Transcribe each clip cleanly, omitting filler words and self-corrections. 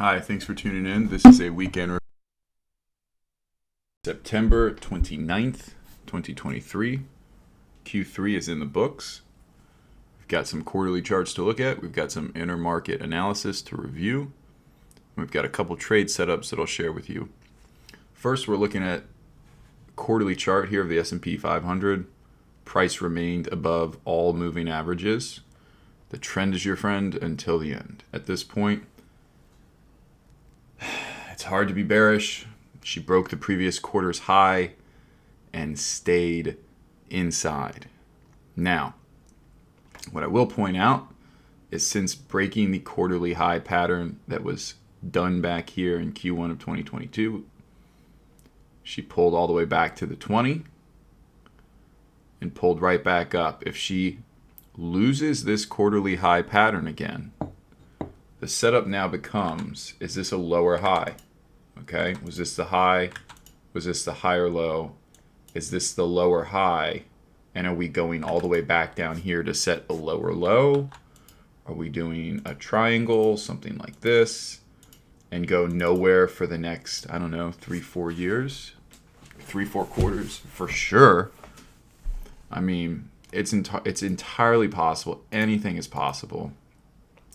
Hi, thanks for tuning in. This is a weekend September 29th, 2023. Q3 is in the books. We've got some quarterly charts to look at. We've got some intermarket analysis to review. We've got a couple trade setups that I'll share with you. First, we're looking at quarterly chart here of the S&P 500. Price remained above all moving averages. The trend is your friend until the end. At this point, it's hard to be bearish. She broke the previous quarter's high and stayed inside. Now, what I will point out is since breaking the quarterly high pattern that was done back here in Q1 of 2022, she pulled all the way back to the 20 and pulled right back up. If she loses this quarterly high pattern again, the setup now becomes, is this a lower high? Okay, was this the high? Was this the high or low? Is this the lower high? And are we going all the way back down here to set a lower low? Are we doing a triangle, something like this, and go nowhere for the next, 3-4 years? 3-4 quarters for sure. I mean, it's entirely possible. Anything is possible.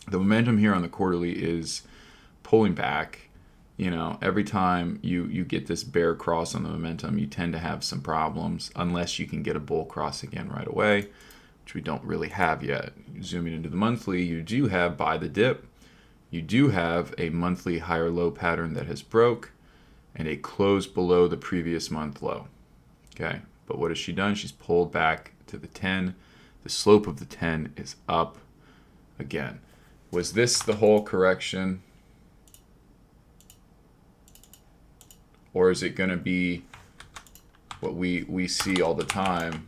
The momentum here on the quarterly is pulling back. Every time you get this bear cross on the momentum, you tend to have some problems unless you can get a bull cross again right away, which we don't really have yet. Zooming into the monthly, you do have buy the dip. You do have a monthly higher low pattern that has broke and a close below the previous month low. Okay, but what has she done? She's pulled back to the 10. The slope of the 10 is up again. Was this the whole correction? Or is it going to be what we see all the time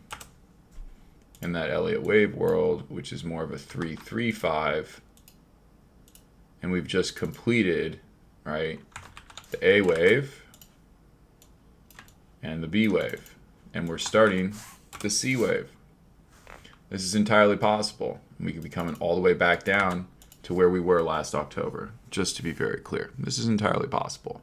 in that Elliott wave world, which is more of a 3-3-5, and we've just completed, right, the A wave and the B wave, and we're starting the C wave. This is entirely possible. We could be coming all the way back down to where we were last October, just to be very clear. This is entirely possible.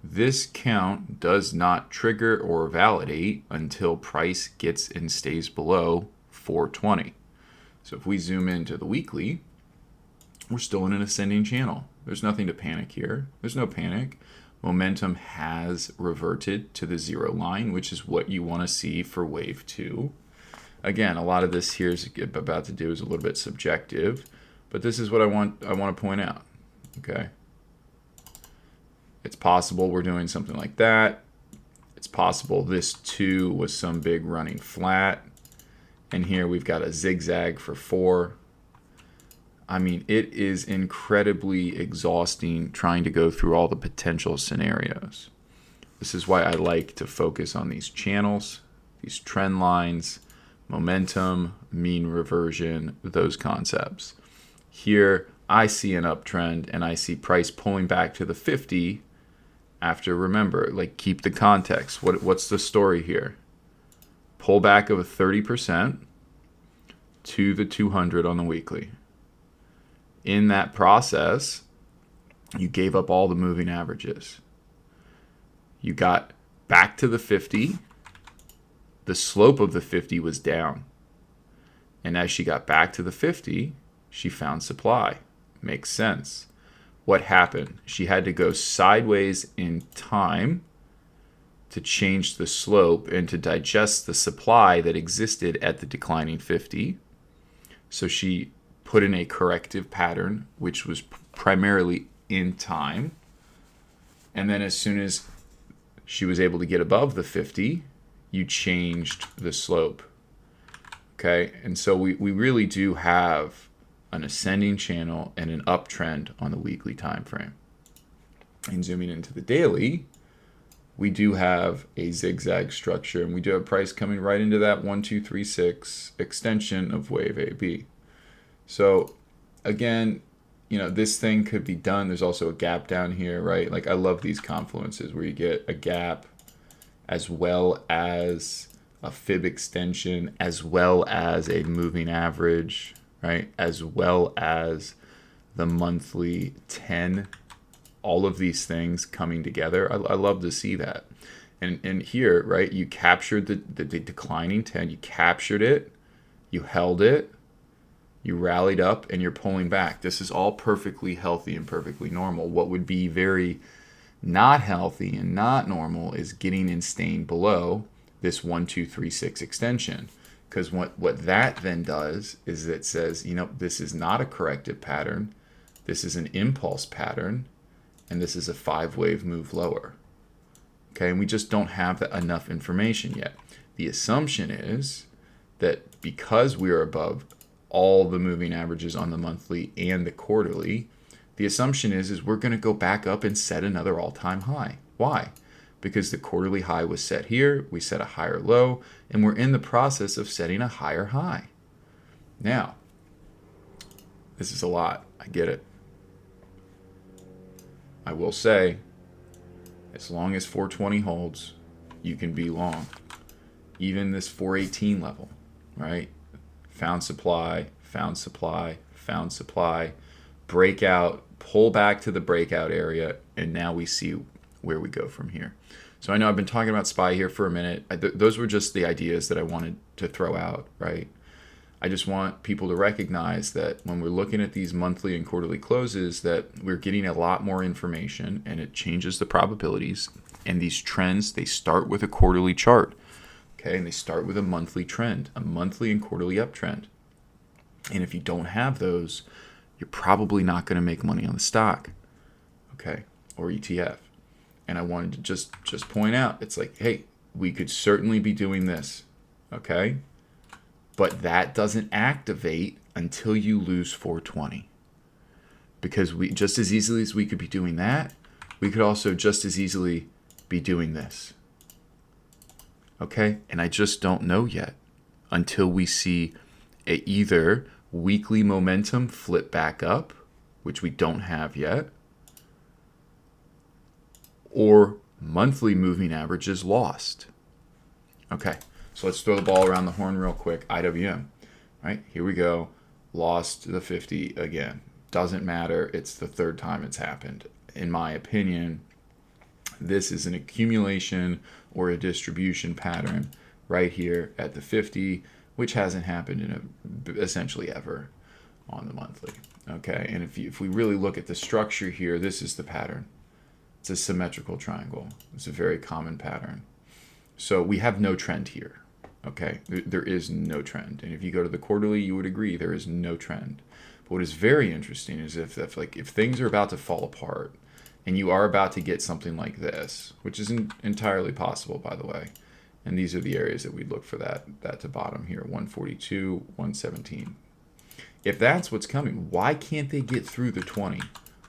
This count does not trigger or validate until price gets and stays below 420. So if we zoom into the weekly, we're still in an ascending channel. There's nothing to panic here. There's no panic. Momentum has reverted to the zero line, which is what you want to see for wave 2. Again, a lot of this here is about to do is a little bit subjective, but this is what I want to point out. Okay. It's possible we're doing something like that. It's possible this 2 was some big running flat. And here we've got a zigzag for 4. I mean, it is incredibly exhausting trying to go through all the potential scenarios. This is why I like to focus on these channels, these trend lines, momentum, mean reversion, those concepts. Here, I see an uptrend and I see price pulling back to the 50. After, remember, keep the context. What's the story here? Pullback of a 30% to the 200 on the weekly. In that process, you gave up all the moving averages. You got back to the 50. The slope of the 50 was down. And as she got back to the 50, she found supply. Makes sense. What happened? She had to go sideways in time to change the slope and to digest the supply that existed at the declining 50. So she put in a corrective pattern, which was primarily in time. And then as soon as she was able to get above the 50, you changed the slope. Okay, and so we really do have an ascending channel and an uptrend on the weekly time frame. And zooming into the daily, we do have a zigzag structure, and we do have price coming right into that 1, 2, 3, 6 extension of wave AB. So again, this thing could be done. There's also a gap down here, right? I love these confluences where you get a gap as well as a fib extension, as well as a moving average, right? As well as the monthly 10 all of these things coming together. I love to see that. And here, right, you captured the declining trend, you captured it, you held it, you rallied up, and you're pulling back. This is all perfectly healthy and perfectly normal. What would be very not healthy and not normal is getting and staying below this 1, 2, 3, 6 extension. Because what that then does is it says, this is not a corrective pattern. This is an impulse pattern. And this is a 5-wave move lower. Okay, and we just don't have enough information yet. The assumption is that because we are above all the moving averages on the monthly and the quarterly, the assumption is we're going to go back up and set another all-time high. Why? Because the quarterly high was set here, we set a higher low, and we're in the process of setting a higher high. Now, this is a lot. I get it. I will say, as long as 420 holds, you can be long. Even this 418 level, right? Found supply, found supply, found supply, breakout, pull back to the breakout area, and now we see where we go from here. So I know I've been talking about SPY here for a minute. Those were just the ideas that I wanted to throw out, right? I just want people to recognize that when we're looking at these monthly and quarterly closes, that we're getting a lot more information, and it changes the probabilities. And these trends, they start with a quarterly chart, okay? And they start with a monthly trend, a monthly and quarterly uptrend. And if you don't have those, you're probably not going to make money on the stock, okay, or ETF. And I wanted to just point out, it's like, hey, we could certainly be doing this, okay? But that doesn't activate until you lose 420. Because we just as easily as we could be doing that, we could also just as easily be doing this. Okay? And I just don't know yet until we see either weekly momentum flip back up, which we don't have yet, or monthly moving averages lost. Okay. So let's throw the ball around the horn real quick. IWM, right? Here we go. Lost the 50 again. Doesn't matter. It's the third time it's happened. In my opinion, this is an accumulation or a distribution pattern right here at the 50, which hasn't happened in essentially ever on the monthly. Okay, and if we really look at the structure here, this is the pattern. It's a symmetrical triangle. It's a very common pattern. So we have no trend here. Okay, there is no trend. And if you go to the quarterly, you would agree there is no trend. But what is very interesting is if things are about to fall apart and you are about to get something like this, which is entirely possible, by the way. And these are the areas that we'd look for that to bottom here, 142, 117. If that's what's coming, why can't they get through the 20?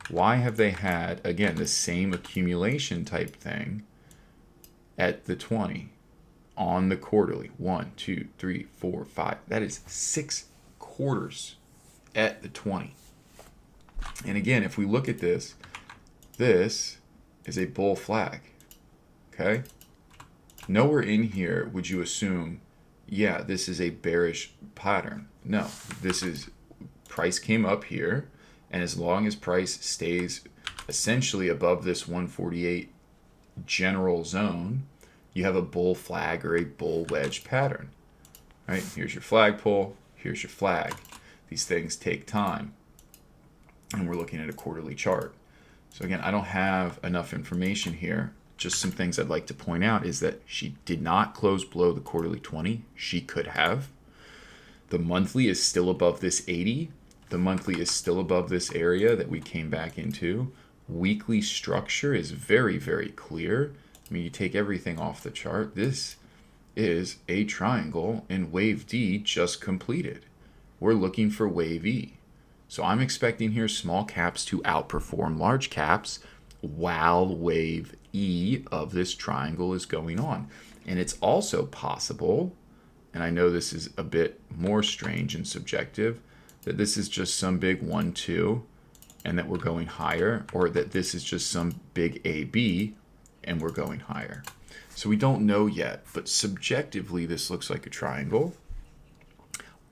Why have they had, again, the same accumulation type thing at the 20? On the quarterly, 1, 2, 3, 4, 5. That is 6 quarters at the 20. And again, if we look at this, this is a bull flag. Okay? Nowhere in here would you assume, yeah, this is a bearish pattern. No, this is price came up here, and as long as price stays essentially above this 148 general zone, you have a bull flag or a bull wedge pattern, right? Here's your flag pull, here's your flag. These things take time, and we're looking at a quarterly chart. So again, I don't have enough information here. Just some things I'd like to point out is that she did not close below the quarterly 20. She could have. The monthly is still above this 80. The monthly is still above this area that we came back into. Weekly structure is very, very clear. I mean, you take everything off the chart. This is a triangle, and wave D just completed. We're looking for wave E. So I'm expecting here small caps to outperform large caps while wave E of this triangle is going on. And it's also possible, and I know this is a bit more strange and subjective, that this is just some big 1, 2, and that we're going higher, or that this is just some big AB and we're going higher. So we don't know yet, but subjectively this looks like a triangle.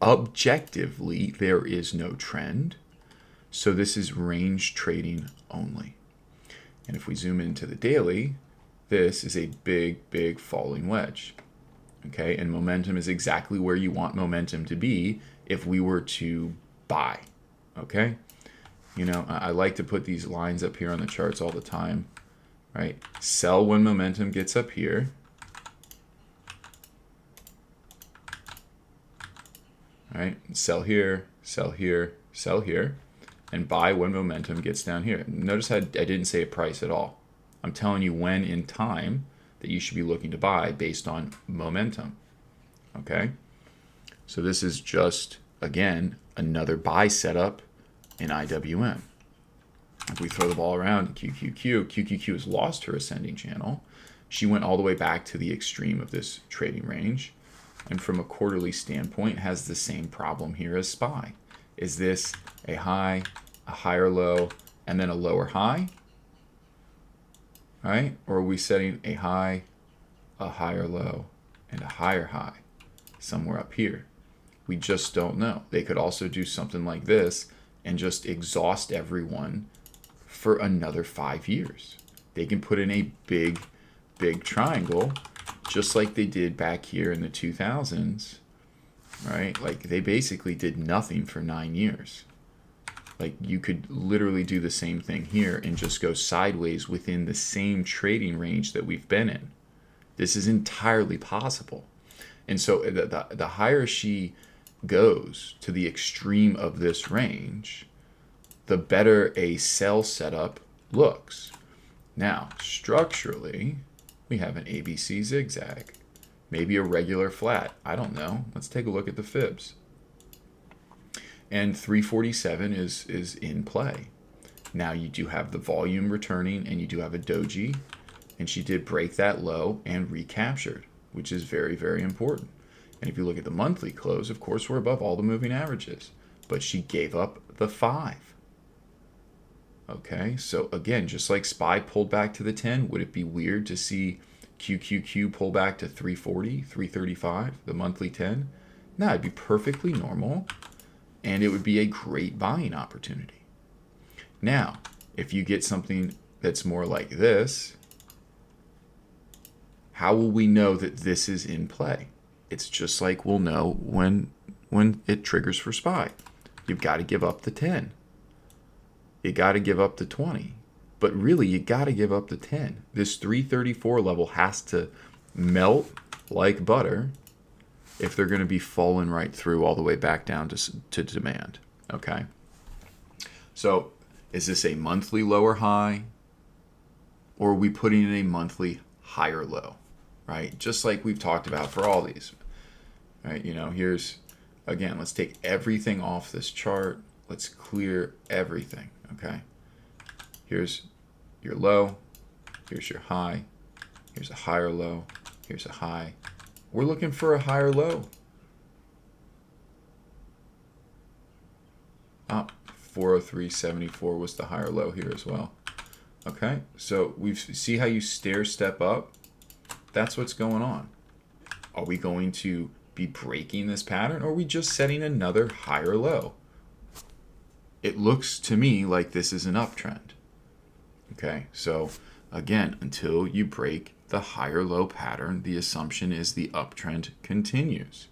Objectively, there is no trend. So this is range trading only. And if we zoom into the daily, this is a big, big falling wedge. Okay, and momentum is exactly where you want momentum to be if we were to buy. Okay, you know, I like to put these lines up here on the charts all the time, right? Sell when momentum gets up here. Right? Sell here, sell here, sell here, and buy when momentum gets down here. Notice how I didn't say a price at all. I'm telling you when in time that you should be looking to buy based on momentum. Okay? So this is just, again, another buy setup in IWM. If we throw the ball around to QQQ has lost her ascending channel. She went all the way back to the extreme of this trading range. And from a quarterly standpoint, has the same problem here as SPY. Is this a high, a higher low, and then a lower high? Right? Or are we setting a high, a higher low, and a higher high somewhere up here? We just don't know. They could also do something like this and just exhaust everyone for another 5 years. They can put in a big, big triangle just like they did back here in the 2000s, right? Like they basically did nothing for 9 years. Like you could literally do the same thing here and just go sideways within the same trading range that we've been in. This is entirely possible. And so the higher she goes to the extreme of this range, the better a sell setup looks. Now, structurally, we have an ABC zigzag, maybe a regular flat. I don't know. Let's take a look at the fibs. And 347 is in play. Now you do have the volume returning and you do have a doji, and she did break that low and recaptured, which is very, very important. And if you look at the monthly close, of course, we're above all the moving averages, but she gave up the 5. Okay, so again, just like SPY pulled back to the 10, would it be weird to see QQQ pull back to 340, 335, the monthly 10? No, it'd be perfectly normal, and it would be a great buying opportunity. Now, if you get something that's more like this, how will we know that this is in play? It's just like we'll know when it triggers for SPY. You've got to give up the 10. You got to give up the 20. But really, you got to give up the 10. This 334 level has to melt like butter if they're going to be falling right through all the way back down to demand. Okay? So is this a monthly lower high? Or are we putting in a monthly higher low? Right? Just like we've talked about for all these. Right? You know, here's, again, let's take everything off this chart. Let's clear everything. Okay, here's your low, here's your high, here's a higher low, here's a high. We're looking for a higher low. 403.74 was the higher low here as well. Okay, so we see how you stair step up. That's what's going on. Are we going to be breaking this pattern, or are we just setting another higher low? It looks to me like this is an uptrend. Okay, so again, until you break the higher low pattern, the assumption is the uptrend continues.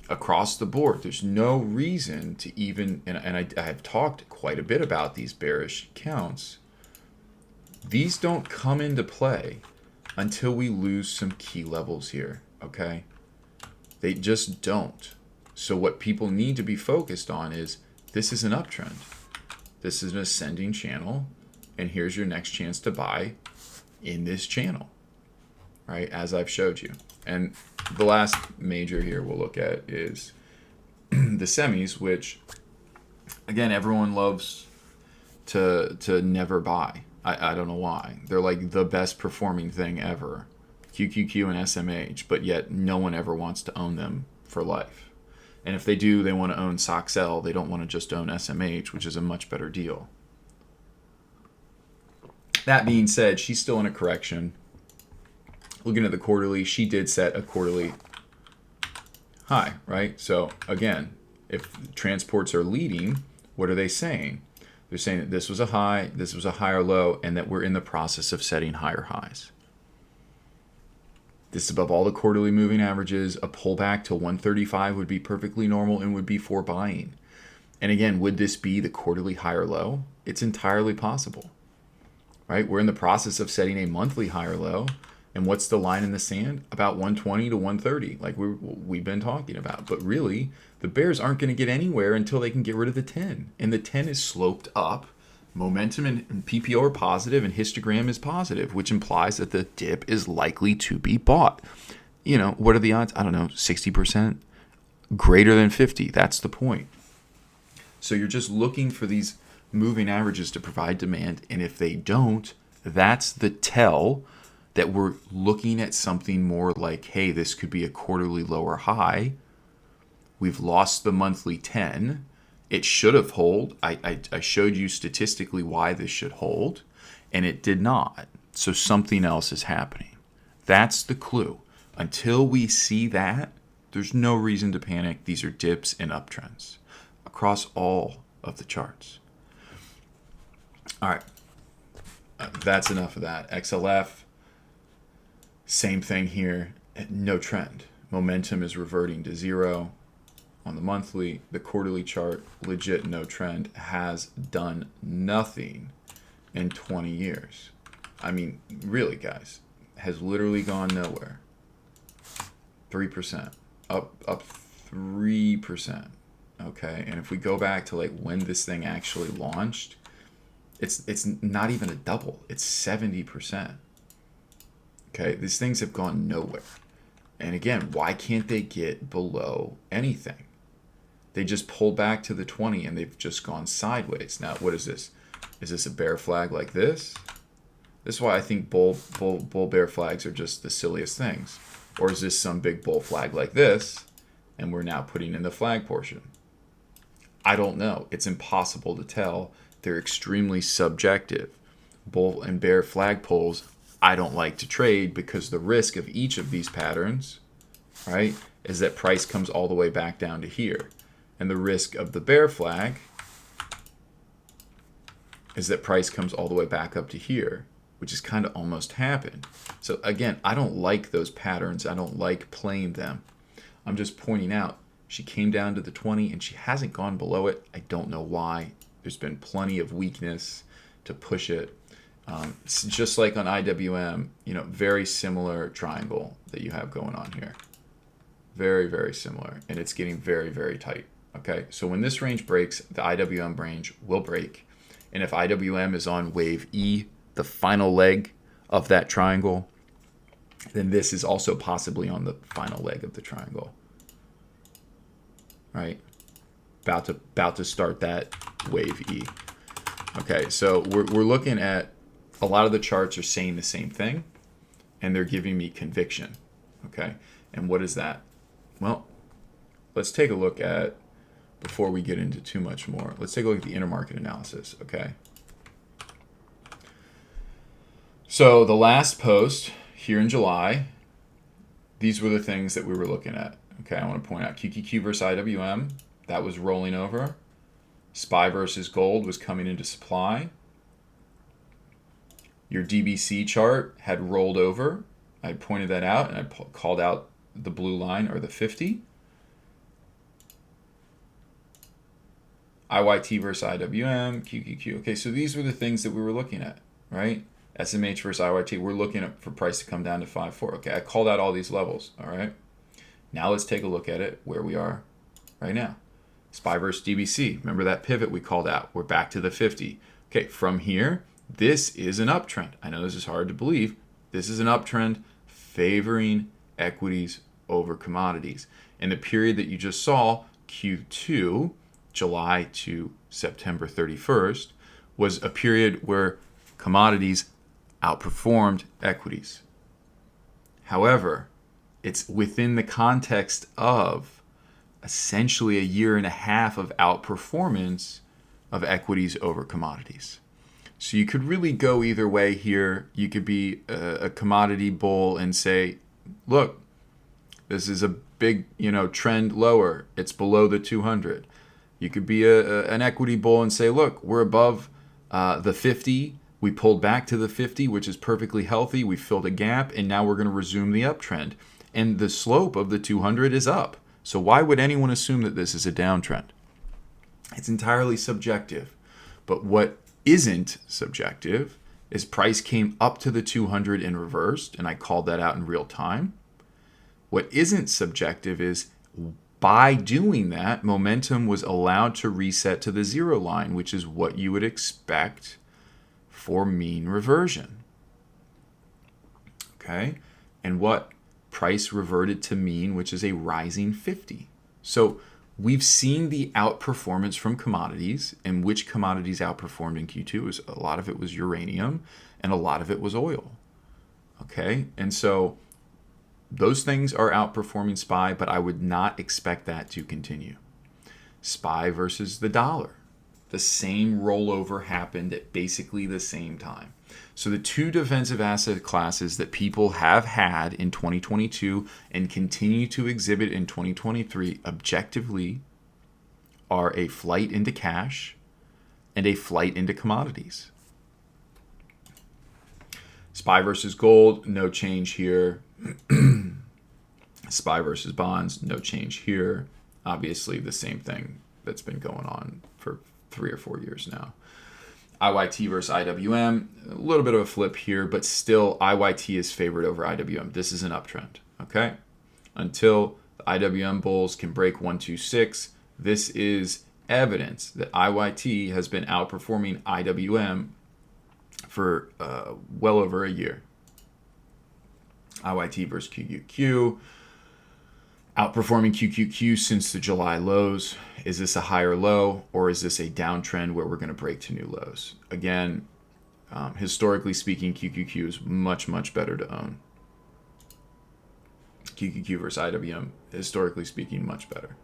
Across the board, there's no reason to even, and I have talked quite a bit about these bearish counts. These don't come into play until we lose some key levels here, okay? They just don't. So what people need to be focused on is, this is an uptrend. This is an ascending channel, and here's your next chance to buy in this channel, right? As I've showed you. And the last major here we'll look at is the semis, which, again, everyone loves to never buy. I don't know why. They're like the best performing thing ever, QQQ and SMH, but yet no one ever wants to own them for life. And if they do, they want to own SOXL. They don't want to just own SMH, which is a much better deal. That being said, she's still in a correction. Looking at the quarterly, she did set a quarterly high, right? So again, if transports are leading, what are they saying? They're saying that this was a high, this was a higher low, and that we're in the process of setting higher highs. This is above all the quarterly moving averages. A pullback to 135 would be perfectly normal and would be for buying. And again, would this be the quarterly higher low? It's entirely possible, right? We're in the process of setting a monthly higher low. And what's the line in the sand? About 120 to 130, like we've been talking about. But really, the bears aren't going to get anywhere until they can get rid of the 10. And the 10 is sloped up. Momentum and PPO are positive and histogram is positive, which implies that the dip is likely to be bought. You know, what are the odds? I don't know, 60%? Greater than 50. That's the point. So you're just looking for these moving averages to provide demand. And if they don't, that's the tell that we're looking at something more like, hey, this could be a quarterly lower high. We've lost the monthly 10. It should have hold. I showed you statistically why this should hold, and it did not. So something else is happening. That's the clue. Until we see that, there's no reason to panic. These are dips and uptrends across all of the charts. All right. That's enough of that. XLF, same thing here. No trend. Momentum is reverting to zero. On the monthly, the quarterly chart, legit no trend, has done nothing in 20 years. I mean, really, guys, has literally gone nowhere. 3%, up 3%. Okay, and if we go back to like when this thing actually launched, it's not even a double. It's 70%. Okay, these things have gone nowhere. And again, why can't they get below anything? They just pulled back to the 20 and they've just gone sideways. Now, what is this? Is this a bear flag like this? This is why I think bull bear flags are just the silliest things. Or is this some big bull flag like this and we're now putting in the flag portion? I don't know. It's impossible to tell. They're extremely subjective. Bull and bear flag pulls, I don't like to trade because the risk of each of these patterns, right, is that price comes all the way back down to here. And the risk of the bear flag is that price comes all the way back up to here, which has kind of almost happened. So again, I don't like those patterns. I don't like playing them. I'm just pointing out she came down to the 20 and she hasn't gone below it. I don't know why. There's been plenty of weakness to push it. It's just like on IWM, you know, very similar triangle that you have going on here. Very, very similar. And it's getting very, very tight. Okay, so when this range breaks, the IWM range will break. And if IWM is on wave E, the final leg of that triangle, then this is also possibly on the final leg of the triangle. Right? About to start that wave E. Okay, so we're looking at a lot of the charts are saying the same thing, and they're giving me conviction. Okay, and what is that? Well, let's take a look at, before we get into too much more, let's take a look at the intermarket analysis, okay? So the last post here in July, these were the things that we were looking at. Okay, I want to point out QQQ versus IWM, that was rolling over. SPY versus gold was coming into supply. Your DBC chart had rolled over. I pointed that out and I called out the blue line, or the 50. IYT versus IWM, QQQ. Okay, so these were the things that we were looking at, right? SMH versus IYT, we're looking at for price to come down to 5.4. Okay, I called out all these levels, all right? Now let's take a look at it where we are right now. SPY versus DBC, remember that pivot we called out? We're back to the 50. Okay, from here, this is an uptrend. I know this is hard to believe. This is an uptrend favoring equities over commodities. And the period that you just saw, Q2, July to September 31st, was a period where commodities outperformed equities. However, it's within the context of essentially a year and a half of outperformance of equities over commodities. So you could really go either way here. You could be a commodity bull and say, look, this is a big, trend lower. It's below the 200. You could be an equity bull and say, look, we're above the 50. We pulled back to the 50, which is perfectly healthy. We filled a gap, and now we're going to resume the uptrend. And the slope of the 200 is up. So why would anyone assume that this is a downtrend? It's entirely subjective. But what isn't subjective is price came up to the 200 and reversed, and I called that out in real time. What isn't subjective is by doing that, momentum was allowed to reset to the zero line, which is what you would expect for mean reversion. Okay? And what? Price reverted to mean, which is a rising 50. So we've seen the outperformance from commodities, and which commodities outperformed in Q2 a lot of it was uranium and a lot of it was oil. Okay? And so those things are outperforming SPY, but I would not expect that to continue. SPY versus the dollar. The same rollover happened at basically the same time. So the two defensive asset classes that people have had in 2022 and continue to exhibit in 2023 objectively are a flight into cash and a flight into commodities. SPY versus gold, no change here. SPY versus bonds, no change here. Obviously, the same thing that's been going on for 3 or 4 years now. IYT versus IWM, a little bit of a flip here, but still IYT is favored over IWM. This is an uptrend, okay? Until the IWM bulls can break 126, this is evidence that IYT has been outperforming IWM for well over a year. IYT versus QQQ, outperforming QQQ since the July lows. Is this a higher low, or is this a downtrend where we're going to break to new lows? Again, historically speaking, QQQ is much, much better to own. QQQ versus IWM, historically speaking, much better.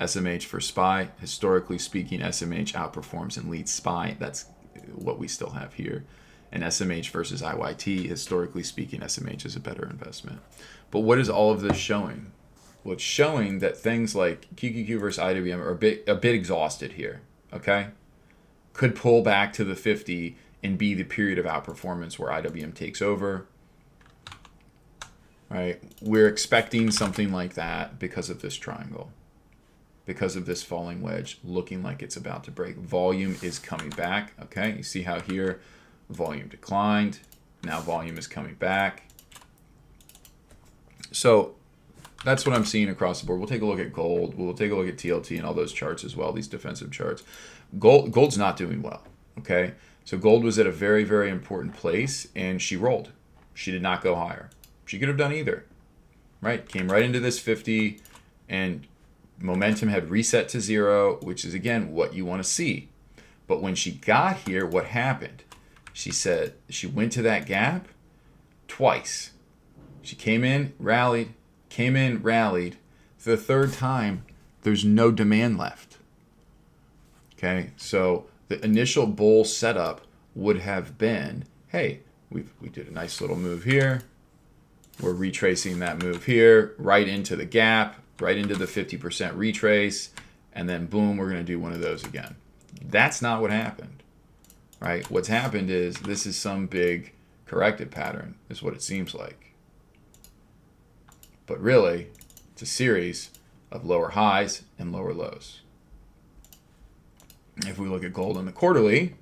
SMH for SPY, historically speaking, SMH outperforms and leads SPY. That's what we still have here. And SMH versus IYT, historically speaking, SMH is a better investment. But what is all of this showing? Well, it's showing that things like QQQ versus IWM are a bit exhausted here, okay? Could pull back to the 50 and be the period of outperformance where IWM takes over, right? We're expecting something like that because of this triangle, because of this falling wedge looking like it's about to break. Volume is coming back, okay? You see how here volume declined. Now volume is coming back. So that's what I'm seeing across the board. We'll take a look at gold. We'll take a look at TLT and all those charts as well, these defensive charts. Gold's not doing well, okay? So gold was at a very, very important place, and she rolled. She did not go higher. She could have done either, right? Came right into this 50, and momentum had reset to zero, which is, again, what you want to see. But when she got here, what happened? She said she went to that gap twice. She came in, rallied, came in, rallied. For the third time, there's no demand left. Okay, so the initial bull setup would have been, hey, we did a nice little move here. We're retracing that move here, right into the gap, right into the 50% retrace, and then boom, we're going to do one of those again. That's not what happened, right? What's happened is this is some big corrective pattern, is what it seems like. But really, it's a series of lower highs and lower lows. If we look at gold on the quarterly,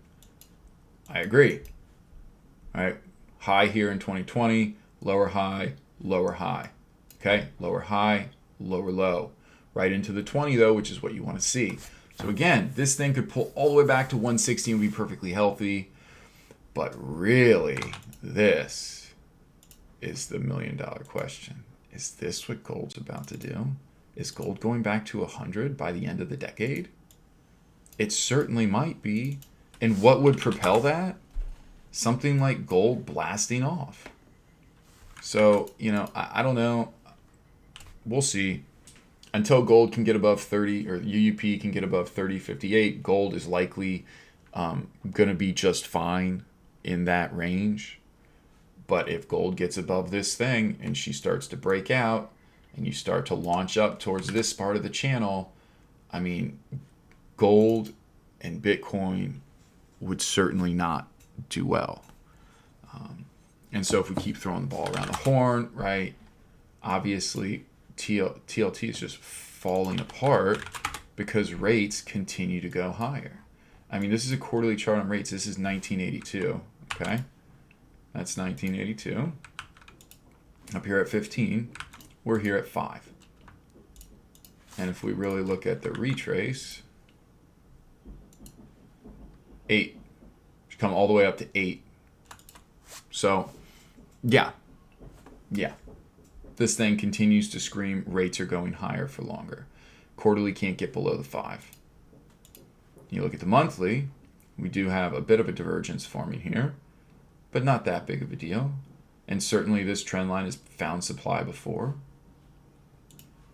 I agree. All right, high here in 2020, lower high, lower high. Okay, lower high, lower low. Right into the 20 though, which is what you want to see. So again, this thing could pull all the way back to 160 and be perfectly healthy. But really, this is the $1 million question. Is this what gold's about to do? Is gold going back to 100 by the end of the decade? It certainly might be. And what would propel that? Something like gold blasting off. So, I don't know. We'll see. Until gold can get above 30, or UUP can get above 30.58, gold is likely going to be just fine in that range. But if gold gets above this thing and she starts to break out and you start to launch up towards this part of the channel, I mean, gold and Bitcoin would certainly not do well. And so if we keep throwing the ball around the horn, right, obviously TLT is just falling apart because rates continue to go higher. I mean, this is a quarterly chart on rates. This is 1982, okay? That's 1982. Up here at 15, we're here at 5. And if we really look at the retrace, 8. Should come all the way up to 8. So, yeah. This thing continues to scream rates are going higher for longer. Quarterly can't get below the 5. You look at the monthly, we do have a bit of a divergence forming here, but not that big of a deal. And certainly this trend line has found supply before.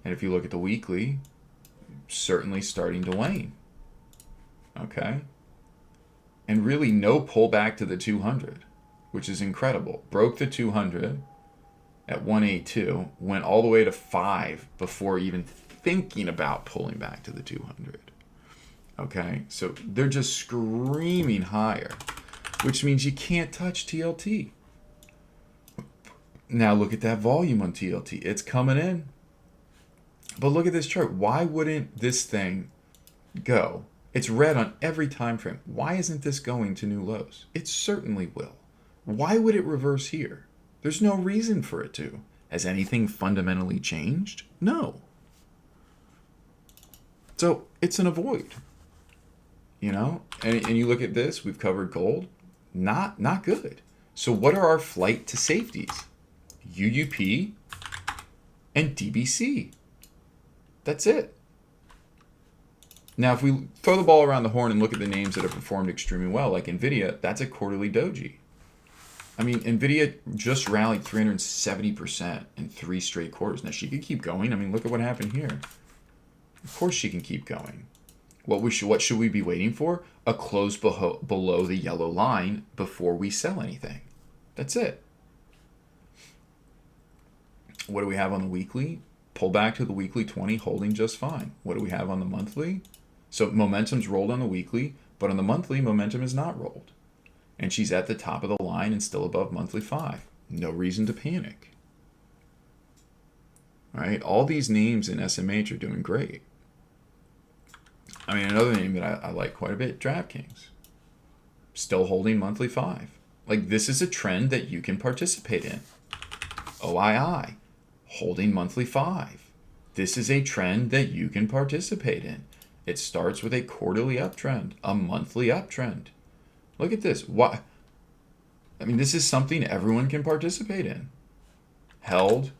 And if you look at the weekly, certainly starting to wane. Okay? And really no pullback to the 200, which is incredible. Broke the 200 at 182, went all the way to 5 before even thinking about pulling back to the 200. Okay, so they're just screaming higher, which means you can't touch TLT. Now look at that volume on TLT. It's coming in. But look at this chart. Why wouldn't this thing go? It's red on every time frame. Why isn't this going to new lows? It certainly will. Why would it reverse here? There's no reason for it to. Has anything fundamentally changed? No. So it's an avoid. You know? And you look at this, we've covered gold. Not good. So what are our flight to safeties? UUP and DBC. That's it. Now, if we throw the ball around the horn and look at the names that have performed extremely well, like NVIDIA, that's a quarterly doji. I mean, NVIDIA just rallied 370% in 3 straight quarters. Now, she could keep going. I mean, look at what happened here. Of course she can keep going. What should we be waiting for? A close below the yellow line before we sell anything. That's it. What do we have on the weekly? Pull back to the weekly 20, holding just fine. What do we have on the monthly? So momentum's rolled on the weekly, but on the monthly, momentum is not rolled. And she's at the top of the line and still above monthly 5. No reason to panic. All right? All these names in SMH are doing great. I mean, another name that I like quite a bit, DraftKings. Still holding monthly 5. Like, this is a trend that you can participate in. OII, holding monthly 5. This is a trend that you can participate in. It starts with a quarterly uptrend, a monthly uptrend. Look at this. What? I mean, this is something everyone can participate in. Held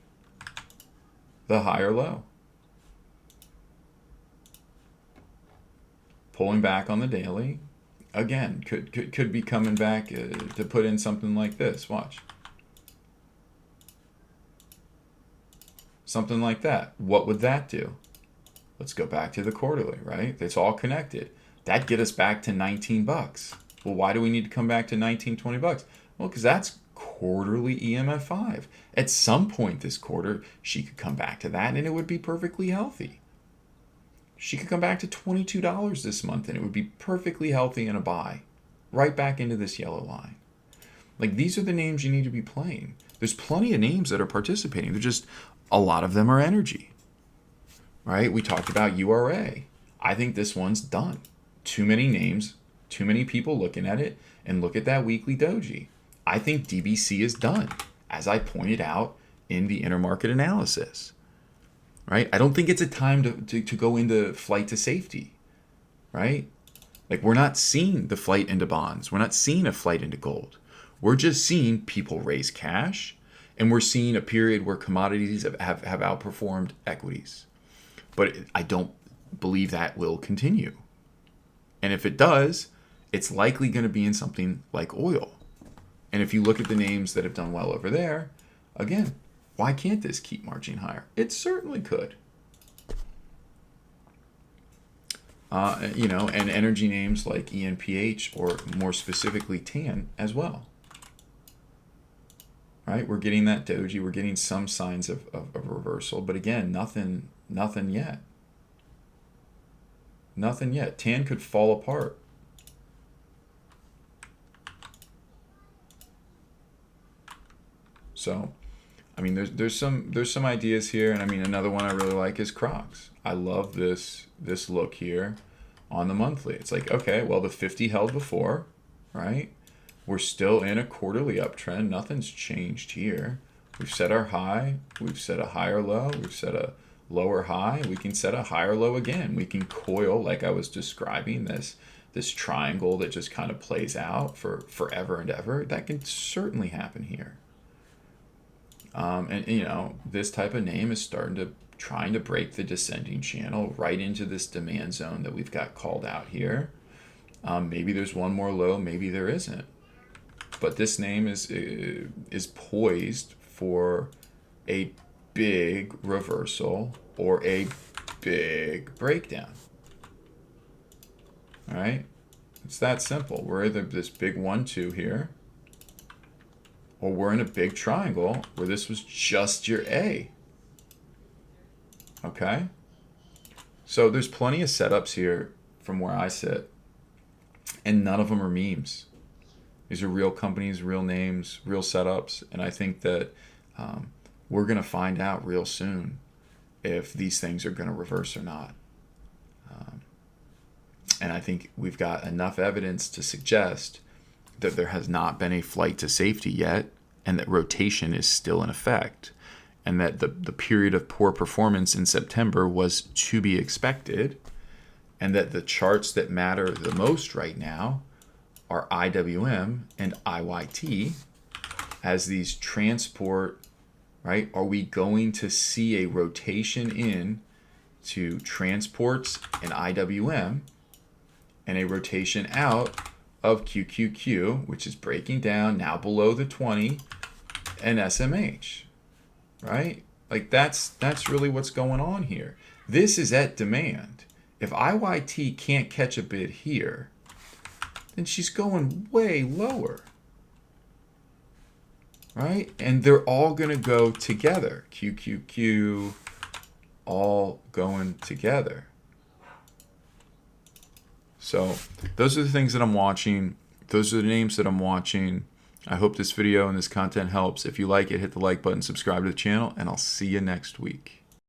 the higher low. Pulling back on the daily. Again, could be coming back to put in something like this. Watch. Something like that. What would that do? Let's go back to the quarterly, right? It's all connected. That'd get us back to 19 bucks. Well, why do we need to come back to 19, 20 bucks? Well, because that's quarterly EMF 5. At some point this quarter, she could come back to that and it would be perfectly healthy. She could come back to $22 this month and it would be perfectly healthy in a buy. Right back into this yellow line. Like, these are the names you need to be playing. There's plenty of names that are participating. They're just, a lot of them are energy. Right? We talked about URA. I think this one's done. Too many names, too many people looking at it, and look at that weekly doji. I think DBC is done, as I pointed out in the intermarket analysis. Right? I don't think it's a time to go into flight to safety. Right? Like, we're not seeing the flight into bonds. We're not seeing a flight into gold. We're just seeing people raise cash, and we're seeing a period where commodities have outperformed equities. But I don't believe that will continue. And if it does, it's likely going to be in something like oil. And if you look at the names that have done well over there, again, why can't this keep marching higher? It certainly could. And energy names like ENPH, or more specifically TAN as well. Right? We're getting that doji. We're getting some signs of reversal. But again, nothing yet. Nothing yet. Tan could fall apart. So, I mean, there's some ideas here, and I mean, another one I really like is Crocs. I love this look here on the monthly. It's like, okay, well, the 50 held before, right? We're still in a quarterly uptrend. Nothing's changed here. We've set our high. We've set a higher low. We've set a lower high. We can set a higher low again. We can coil, like I was describing, this triangle that just kind of plays out for forever and ever. That can certainly happen here. And you know, this type of name is trying to break the descending channel right into this demand zone that we've got called out here. Maybe there's one more low, maybe there isn't. But this name is poised for a big reversal or a big breakdown. All right? It's that simple. We're either this big 1-2 here, or we're in a big triangle where this was just your A. Okay? So there's plenty of setups here from where I sit, and none of them are memes. These are real companies, real names, real setups, and I think that we're going to find out real soon if these things are going to reverse or not. And I think we've got enough evidence to suggest that there has not been a flight to safety yet, and that rotation is still in effect, and that the period of poor performance in September was to be expected, and that the charts that matter the most right now are IWM and IYT as these transport, right? Are we going to see a rotation in to transports and IWM, and a rotation out of QQQ, which is breaking down now below the 20, and SMH, right? Like that's really what's going on here. This is at demand. If IYT can't catch a bid here, then she's going way lower, right? And they're all going to go together. QQQ, all going together. So those are the things that I'm watching. Those are the names that I'm watching. I hope this video and this content helps. If you like it, hit the like button, subscribe to the channel, and I'll see you next week.